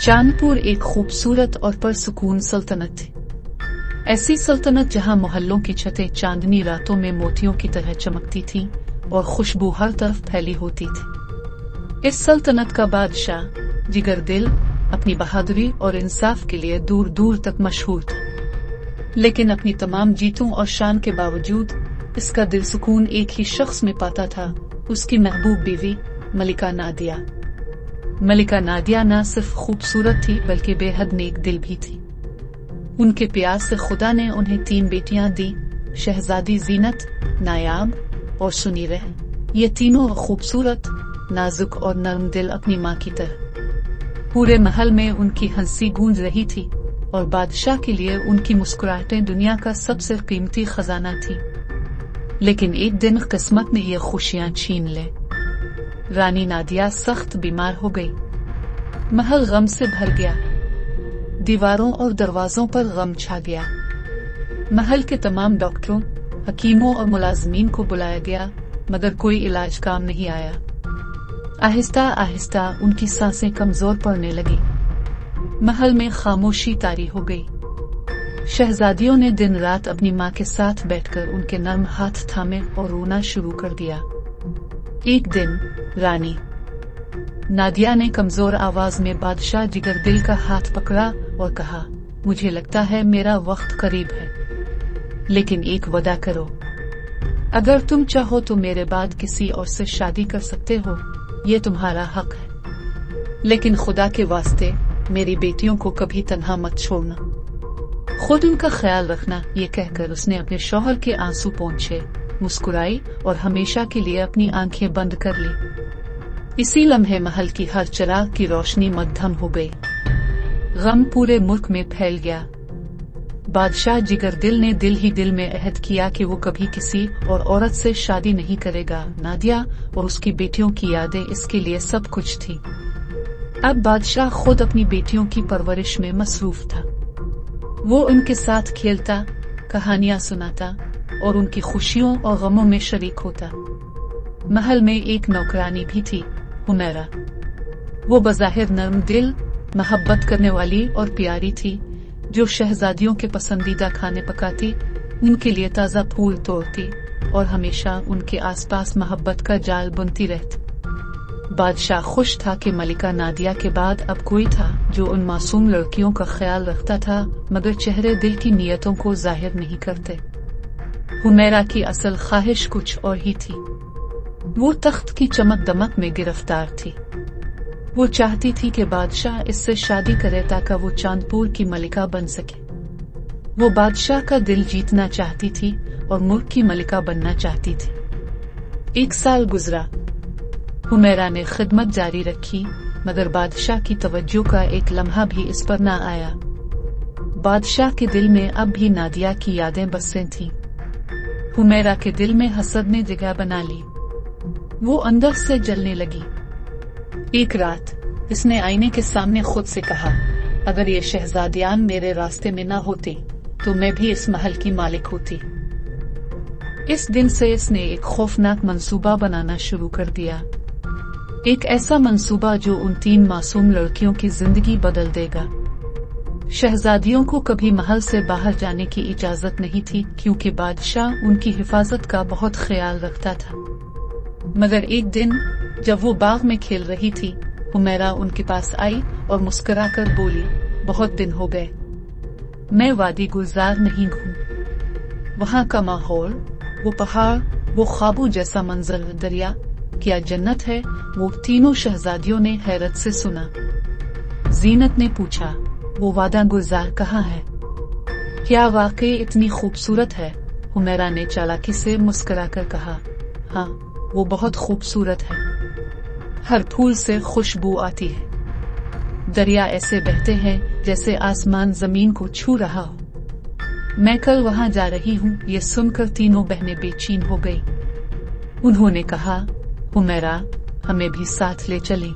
चांदपुर एक खूबसूरत और पुरसुकून सल्तनत थी। ऐसी सल्तनत जहां मोहल्लों की छतें चांदनी रातों में मोतियों की तरह चमकती थीं और खुशबू हर तरफ फैली होती थी। इस सल्तनत का बादशाह जिगरदिल अपनी बहादुरी और इंसाफ के लिए दूर दूर तक मशहूर था, लेकिन अपनी तमाम जीतों और शान के बावजूद इसका दिल सुकून एक ही शख्स में पाता था, उसकी महबूब बीवी मलिका नादिया। मलिका नादिया न सिर्फ खूबसूरत थी बल्कि बेहद नेक दिल भी थी। उनके प्यार से खुदा ने उन्हें 3 बेटियां दी, शहजादी जीनत, नायाब और सुनीरह। ये तीनों खूबसूरत, नाजुक और नरम दिल अपनी माँ की तरह। पूरे महल में उनकी हंसी गूंज रही थी और बादशाह के लिए उनकी मुस्कुराहटें दुनिया का सबसे कीमती खजाना थी। लेकिन एक दिन किस्मत ने ये खुशियां छीन ले। रानी नादिया सख्त बीमार हो गई। महल गम से भर गया। दीवारों और दरवाजों पर गम छा गया। महल के तमाम डॉक्टरों, हकीमों और मुलाजमीन को बुलाया गया, मगर कोई इलाज काम नहीं आया। आहिस्ता आहिस्ता उनकी सांसें कमजोर पड़ने लगी। महल में खामोशी तारी हो गई। शहजादियों ने दिन रात अपनी माँ के साथ बैठकर उनके नर्म हाथ थामे और रोना शुरू कर दिया। एक दिन रानी नादिया ने कमजोर आवाज में बादशाह जिगरदिल का हाथ पकड़ा और कहा, मुझे लगता है मेरा वक्त करीब है, लेकिन एक वादा करो। अगर तुम चाहो तो मेरे बाद किसी और से शादी कर सकते हो, ये तुम्हारा हक है, लेकिन खुदा के वास्ते मेरी बेटियों को कभी तन्हा मत छोड़ना। खुद उनका ख्याल रखना। ये कहकर उसने अपने शौहर के आंसू पोंछे, मुस्कुराई और हमेशा के लिए अपनी आंखें बंद कर ली। इसी लम्हे महल की हर चिराग की रोशनी मद्धम हो गई। गम पूरे मुल्क में फैल गया। बादशाह जिगरदिल ने दिल ही दिल में अहद किया कि वो कभी किसी और औरत से शादी नहीं करेगा। नादिया और उसकी बेटियों की यादें इसके लिए सब कुछ थी। अब बादशाह खुद अपनी बेटियों की परवरिश में मसरूफ था। वो उनके साथ खेलता, कहानियां सुनाता और उनकी खुशियों और गमों में शरीक होता। महल में एक नौकरानी भी थी, हुमैरा। वो बज़ाहिर नर्म दिल, मोहब्बत करने वाली और प्यारी थी, जो शहजादियों के पसंदीदा खाने पकाती, उनके लिए ताज़ा फूल तोड़ती और हमेशा उनके आसपास मोहब्बत का जाल बुनती रहती। बादशाह खुश था कि मलिका नादिया के बाद अब कोई था जो उन मासूम लड़कियों का ख्याल रखता था, मगर चेहरे दिल की नीयतों को जाहिर नहीं करते। हुमैरा की असल ख्वाहिश कुछ और ही थी। वो तख्त की चमक दमक में गिरफ्तार थी। वो चाहती थी कि बादशाह इससे शादी करे ताकि वो चांदपुर की मलिका बन सके। वो बादशाह का दिल जीतना चाहती थी और मुल्क की मलिका बनना चाहती थी। 1 साल गुजरा। हुमैरा ने खिदमत जारी रखी, मगर बादशाह की तवज्जो का एक लम्हा भी इस पर न आया। बादशाह के दिल में अब भी नादिया की यादें बसें थीं। हुमैरा के दिल में हसद ने जगह बना ली। वो अंदर से जलने लगी। एक रात इसने आईने के सामने खुद से कहा, अगर ये शहजादियान मेरे रास्ते में न होती तो मैं भी इस महल की मालिक होती। इस दिन से इसने एक खौफनाक मंसूबा बनाना शुरू कर दिया। एक ऐसा मंसूबा जो उन 3 मासूम लड़कियों की जिंदगी बदल देगा। शहजादियों को कभी महल से बाहर जाने की इजाजत नहीं थी, क्योंकि बादशाह उनकी हिफाजत का बहुत ख्याल रखता था। मगर एक दिन जब वो बाग में खेल रही थी, हुमैरा उनके पास आई और मुस्कुराकर बोली, बहुत दिन हो गए मैं वादी गुलजार नहीं घूमी। वहाँ का माहौल, वो पहाड़, वो ख्वाबों जैसा मंजर, दरिया, क्या जन्नत है। वो तीनों शहजादियों ने हैरत से सुना। जीनत ने पूछा, वो वादा गुलजार कहाँ है? क्या वाकई इतनी खूबसूरत है? हुमैरा ने चालाकी से मुस्कुराकर कहा, हाँ, वो बहुत खूबसूरत है। हर फूल से खुशबू आती है। दरिया ऐसे बहते हैं जैसे आसमान जमीन को छू रहा हो। मैं कल वहाँ जा रही हूँ। ये सुनकर तीनों बहनें बेचैन हो गई। उन्होंने कहा, हुमैरा, हमें भी साथ ले चले।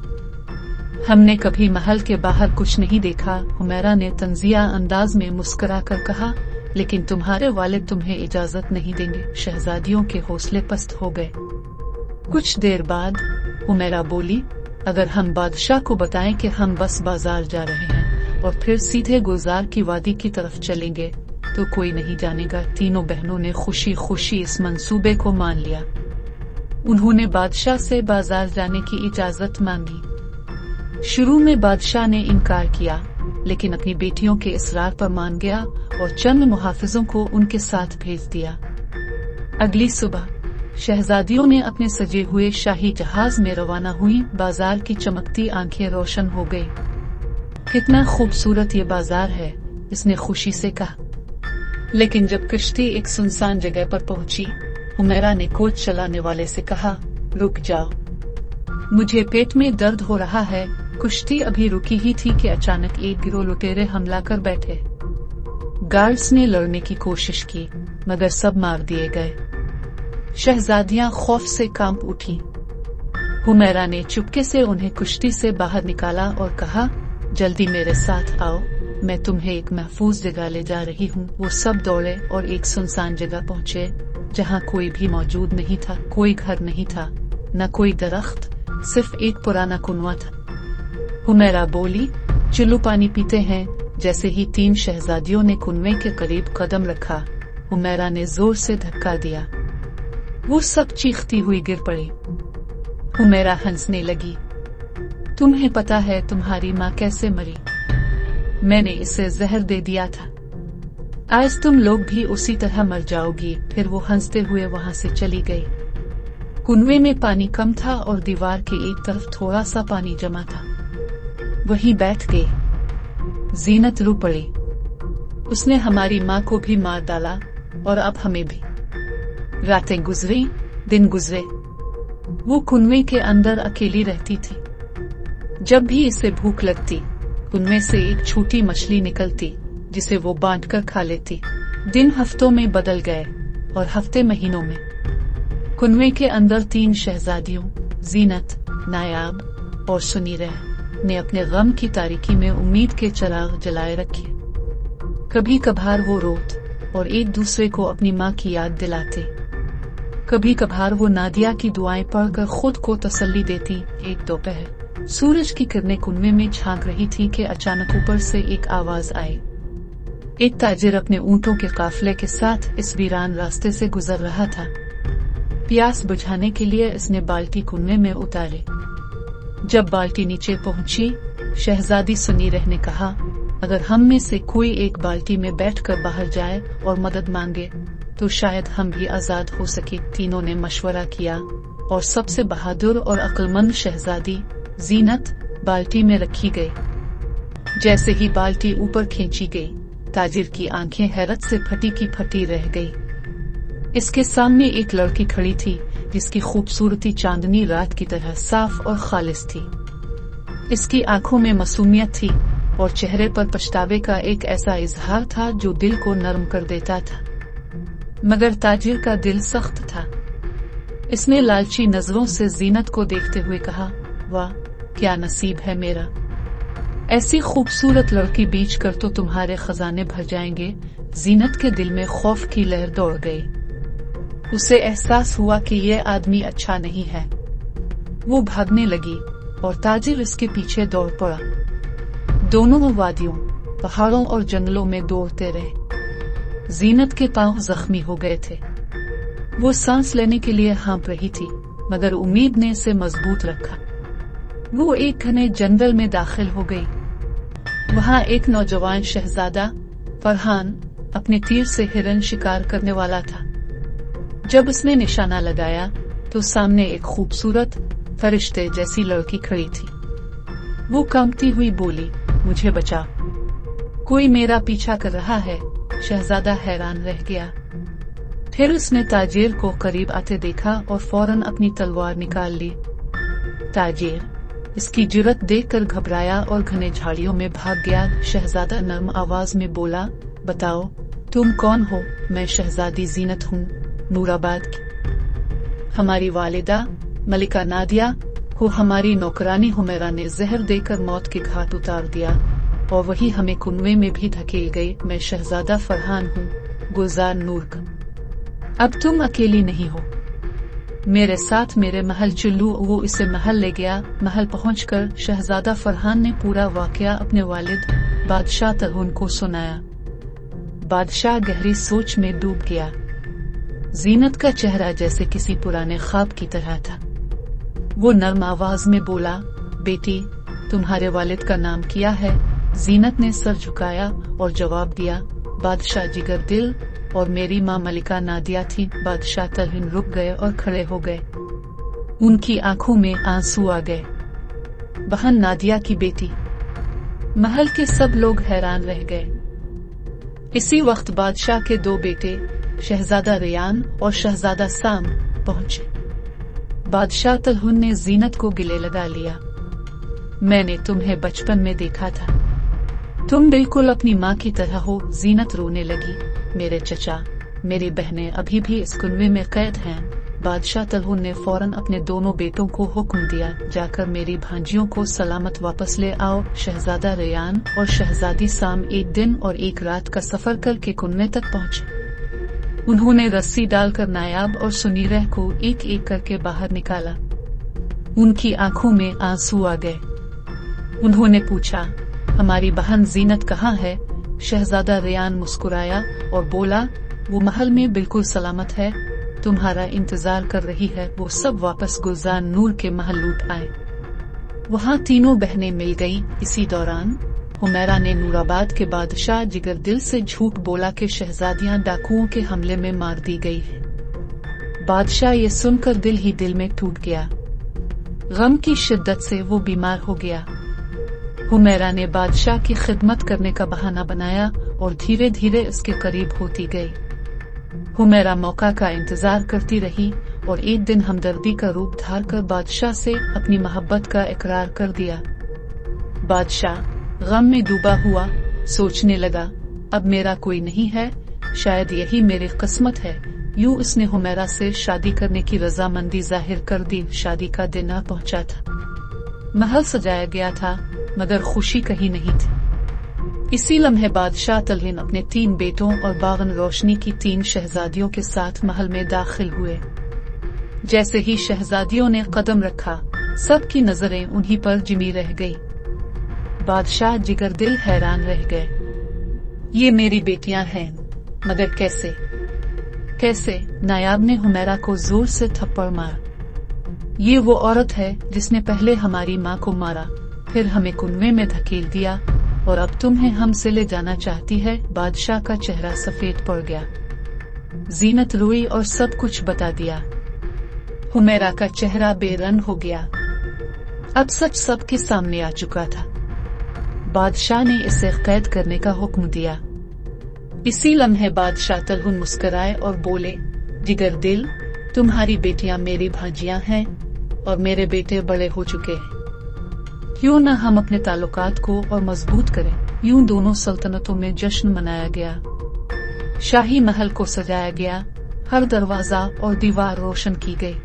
हमने कभी महल के बाहर कुछ नहीं देखा। हुमैरा ने तंजिया अंदाज में मुस्कुराकर कहा, लेकिन तुम्हारे वालिद तुम्हें इजाजत नहीं देंगे। शहजादियों के हौसले पस्त हो गए। कुछ देर बाद हुमैरा बोली, अगर हम बादशाह को बताएं कि हम बस बाजार जा रहे हैं और फिर सीधे गुलजार की वादी की तरफ चलेंगे तो कोई नहीं जानेगा। तीनों बहनों ने खुशी खुशी इस मंसूबे को मान लिया। उन्होंने बादशाह से बाजार जाने की इजाजत मांगी। शुरू में बादशाह ने इनकार किया, लेकिन अपनी बेटियों के इसरार पर मान गया और चंद मुहाफिजों को उनके साथ भेज दिया। अगली सुबह शहजादियों ने अपने सजे हुए शाही जहाज में रवाना हुई। बाजार की चमकती आंखें रोशन हो गई। कितना खूबसूरत ये बाजार है, इसने खुशी से कहा। लेकिन जब कश्ती एक सुनसान जगह पर पहुंची, हुमैरा ने कोच चलाने वाले से कहा, रुक जाओ, मुझे पेट में दर्द हो रहा है। कश्ती अभी रुकी ही थी कि अचानक एक गिरोह लुटेरे हमला कर बैठे। गार्ड्स ने लड़ने की कोशिश की, मगर सब मार दिए गए। शहजादियां खौफ से कांप उठी। हुमैरा ने चुपके से उन्हें कश्ती से बाहर निकाला और कहा, जल्दी मेरे साथ आओ, मैं तुम्हें एक महफूज जगह ले जा रही हूँ। वो सब दौड़े और एक सुनसान जगह पहुँचे जहाँ कोई भी मौजूद नहीं था। कोई घर नहीं था, न कोई दरख्त, सिर्फ एक पुराना कुनवा था। हुमैरा बोली, चलो पानी पीते हैं। जैसे ही 3 शहजादियों ने कुनवे के करीब कदम रखा, हुमैरा ने जोर से धक्का दिया। वो सब चीखती हुई गिर पड़ी। हुमैरा हंसने लगी, तुम्हें पता है तुम्हारी माँ कैसे मरी? मैंने इसे जहर दे दिया था। आज तुम लोग भी उसी तरह मर जाओगी। फिर वो हंसते हुए वहां से चली गई। कुनवे में पानी कम था और दीवार के एक तरफ थोड़ा सा पानी जमा था। वहीं बैठ गई। जीनत रो पड़ी। उसने हमारी माँ को भी मार डाला और अब हमें भी। रातें गुजरी, दिन गुजरे। वो कुनवे के अंदर अकेली रहती थी। जब भी इसे भूख लगती, कुनवे से एक छोटी मछली निकलती जिसे वो बांटकर खा लेती। दिन हफ्तों में बदल गए और हफ्ते महीनों में। कुनवे के अंदर 3 शहजादियों, जीनत, नायाब और सुनीरा ने अपने गम की तारीकी में उम्मीद के चिराग जलाए रखे। कभी कभार वो रोत और एक दूसरे को अपनी माँ की याद दिलाते। कभी कभार वो नादिया की दुआएं पढ़कर खुद को तसल्ली देती। एक दोपहर सूरज की किरणें कुनवे में झांक रही थी कि अचानक ऊपर से एक आवाज आई। एक ताजिर अपने ऊंटों के काफिले के साथ इस वीरान रास्ते से गुजर रहा था। प्यास बुझाने के लिए इसने बाल्टी कुनवे में उतारे। जब बाल्टी नीचे पहुंची, शहजादी सुनीरा ने कहा, अगर हम में से कोई एक बाल्टी में बैठकर बाहर जाए और मदद मांगे तो शायद हम भी आजाद हो सके। तीनों ने मशवरा किया और सबसे बहादुर और अक्लमंद शहजादी जीनत बाल्टी में रखी गई। जैसे ही बाल्टी ऊपर खींची गई, ताजिर की आंखें हैरत से फटी की फटी रह गई। इसके सामने एक लड़की खड़ी थी जिसकी खूबसूरती चांदनी रात की तरह साफ और खालिस थी। इसकी आंखों में मासूमियत थी और चेहरे पर पछतावे का एक ऐसा इजहार था जो दिल को नरम कर देता था। मगर ताजिर का दिल सख्त था। इसने लालची नजरों से जीनत को देखते हुए कहा, वाह क्या नसीब है मेरा, ऐसी खूबसूरत लड़की बीच कर तो तुम्हारे खजाने भर जाएंगे। जीनत के दिल में खौफ की लहर दौड़ गई। उसे एहसास हुआ कि यह आदमी अच्छा नहीं है। वो भागने लगी और ताजिर इसके पीछे दौड़ पड़ा। दोनों वादियों, पहाड़ों और जंगलों में दौड़ते रहे। जीनत के पांव जख्मी हो गए थे। वो सांस लेने के लिए हाँप रही थी, मगर उम्मीद ने इसे मजबूत रखा। वो एक घने जंगल में दाखिल हो गई। वहाँ एक नौजवान शहजादा फरहान अपने तीर से हिरन शिकार करने वाला था। जब उसने निशाना लगाया तो सामने एक खूबसूरत फरिश्ते जैसी लड़की खड़ी थी। वो कांपती हुई बोली, मुझे बचा, कोई मेरा पीछा कर रहा है। शहजादा हैरान रह गया। फिर उसने ताजिर को करीब आते देखा और फौरन अपनी तलवार निकाल ली। ताजिर इसकी जुर्रत देखकर घबराया और घने झाड़ियों में भाग गया। शहजादा नरम आवाज में बोला, बताओ तुम कौन हो? मैं शहजादी जीनत हूँ, नूराबाद की। हमारी वालिदा मलिका नादिया को हमारी नौकरानी हुमैरा ने जहर देकर मौत के घाट उतार दिया और वही हमें कुनवे में भी धकेल गई। मैं शहजादा फरहान हूँ, गुलजार नूर का। अब तुम अकेली नहीं हो। मेरे साथ मेरे महल चलू। वो इसे महल ले गया। महल पहुंचकर शहजादा फरहान ने पूरा वाकया अपने वालिद बादशाह तरहुन को सुनाया। बादशाह गहरी सोच में डूब गया। जीनत का चेहरा जैसे किसी पुराने ख्वाब की तरह था। वो नरम आवाज में बोला, बेटी, तुम्हारे वालिद का नाम क्या है? जीनत ने सर झुकाया और जवाब दिया, बादशाह जिगर दिल, और मेरी माँ मलिका नादिया थी। बादशाह तरहुन रुक गए और खड़े हो गए। उनकी आंखों में आंसू आ गए। बहन नादिया की बेटी। महल के सब लोग हैरान रह गए। इसी वक्त बादशाह के दो बेटे शहजादा रेयान और शहजादा साम पहुंचे। बादशाह तरहुन ने जीनत को गले लगा लिया। मैंने तुम्हें बचपन में देखा था, तुम बिल्कुल अपनी माँ की तरह हो। जीनत रोने लगी। मेरे चचा, मेरी बहनें अभी भी इस कुनवे में कैद हैं। बादशाह तरहुन ने फौरन अपने दोनों बेटों को हुक्म दिया, जाकर मेरी भांजियों को सलामत वापस ले आओ। शहजादा रेयान और शहजादी साम एक दिन और एक रात का सफर करके कुनवे तक पहुंचे। उन्होंने रस्सी डालकर नायाब और सुनीरह को एक एक करके बाहर निकाला। उनकी आंखों में आंसू आ गए। उन्होंने पूछा, हमारी बहन जीनत कहाँ है? शहजादा रेयान मुस्कुराया और बोला, वो महल में बिल्कुल सलामत है, तुम्हारा इंतजार कर रही है। वो सब वापस गुलजार नूर के महल लौट आए। वहाँ तीनों बहनें मिल गईं। इसी दौरान हुमैरा ने नूराबाद के बादशाह जिगर दिल से झूठ बोला कि शहजादियां डाकुओं के हमले में मार दी गई है। बादशाह ये सुनकर दिल ही दिल में टूट गया। गम की शिद्दत से वो बीमार हो गया। हुमैरा ने बादशाह की खिदमत करने का बहाना बनाया और धीरे धीरे उसके करीब होती गई। हुमैरा मौका का इंतजार करती रही और एक दिन हमदर्दी का रूप धार कर बादशाह से अपनी मोहब्बत का इकरार कर दिया। बादशाह गम में डूबा हुआ सोचने लगा, अब मेरा कोई नहीं है, शायद यही मेरी किस्मत है। यूं उसने हुमैरा से शादी करने की रजामंदी जाहिर कर दी। शादी का दिन आ पहुंचा था। महल सजाया गया था, मगर खुशी कहीं नहीं थी। इसी लम्हे बादशाह तरहुन अपने 3 बेटों और बागन रोशनी की 3 शहजादियों के साथ महल में दाखिल हुए। जैसे ही शहजादियों ने कदम रखा, सबकी नजरें उन्हीं पर जिमी रह गई। बादशाह जिगर दिल हैरान रह गए। ये मेरी बेटियां हैं, मगर कैसे? कैसे? नायाब ने हुमैरा को जोर से थप्पड़ मारा। ये वो औरत है जिसने पहले हमारी माँ को मारा, फिर हमें कुनवे में धकेल दिया और अब तुम्हें हमसे ले जाना चाहती है। बादशाह का चेहरा सफेद पड़ गया। जीनत रोई और सब कुछ बता दिया। हुमैरा का चेहरा बेरंग हो गया। अब सच सबके सामने आ चुका था। बादशाह ने इसे कैद करने का हुक्म दिया। इसी लम्हे बादशाह तरहुन मुस्कुराए और बोले, जिगर दिल, तुम्हारी बेटियां मेरी भांजियां हैं और मेरे बेटे बड़े हो चुके हैं। क्यों न हम अपने ताल्लुकात को और मजबूत करें। यूं दोनों सल्तनतों में जश्न मनाया गया। शाही महल को सजाया गया, हर दरवाजा और दीवार रोशन की गई।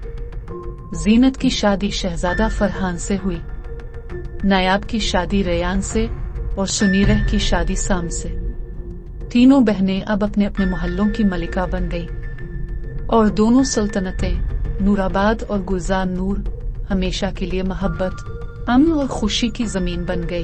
जीनत की शादी शहजादा फरहान से हुई, नायाब की शादी रेयान से और सुनीरह की शादी साम से। तीनों बहनें अब अपने अपने मोहल्लों की मलिका बन गई और दोनों सल्तनतें, नूराबाद और गुलजार नूर, हमेशा के लिए मोहब्बत, अमन और खुशी की जमीन बन गई।